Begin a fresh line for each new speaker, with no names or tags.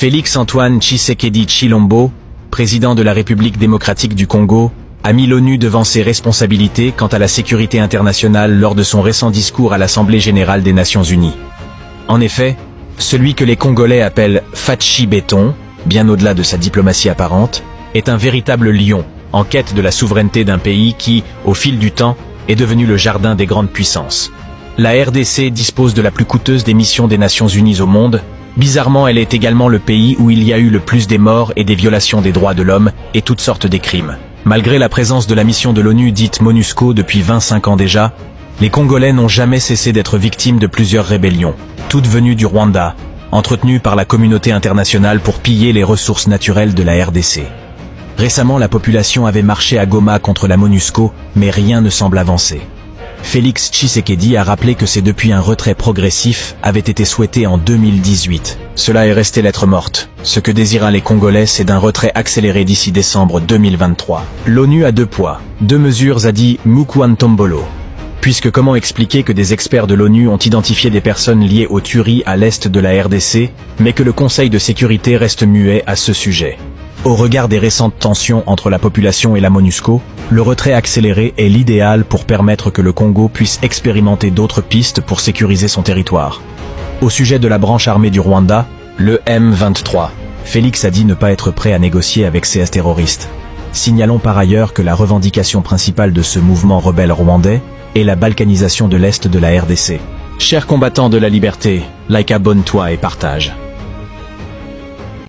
Félix-Antoine Tshisekedi Tshilombo, président de la République démocratique du Congo, a mis l'ONU devant ses responsabilités quant à la sécurité internationale lors de son récent discours à l'Assemblée générale des Nations unies. En effet, celui que les Congolais appellent Fachi Béton, bien au-delà de sa diplomatie apparente, est un véritable lion, en quête de la souveraineté d'un pays qui, au fil du temps, est devenu le jardin des grandes puissances. La RDC dispose de la plus coûteuse des missions des Nations unies au monde. Bizarrement, elle est également le pays où il y a eu le plus des morts et des violations des droits de l'homme et toutes sortes des crimes. Malgré la présence de la mission de l'ONU dite MONUSCO depuis 25 ans déjà, les Congolais n'ont jamais cessé d'être victimes de plusieurs rébellions, toutes venues du Rwanda, entretenues par la communauté internationale pour piller les ressources naturelles de la RDC. Récemment, la population avait marché à Goma contre la MONUSCO, mais rien ne semble avancer. Félix Tshisekedi a rappelé que c'est depuis un retrait progressif avait été souhaité en 2018. Cela est resté lettre morte. Ce que désirent les Congolais, c'est d'un retrait accéléré d'ici décembre 2023. L'ONU a 2 poids, 2 mesures, a dit Mukwantombolo. Puisque comment expliquer que des experts de l'ONU ont identifié des personnes liées aux tueries à l'est de la RDC, mais que le Conseil de sécurité reste muet à ce sujet? Au regard des récentes tensions entre la population et la MONUSCO, le retrait accéléré est l'idéal pour permettre que le Congo puisse expérimenter d'autres pistes pour sécuriser son territoire. Au sujet de la branche armée du Rwanda, le M23, Félix a dit ne pas être prêt à négocier avec ces terroristes. Signalons par ailleurs que la revendication principale de ce mouvement rebelle rwandais est la balkanisation de l'Est de la RDC. Chers combattants de la liberté, like, abonne-toi et partage.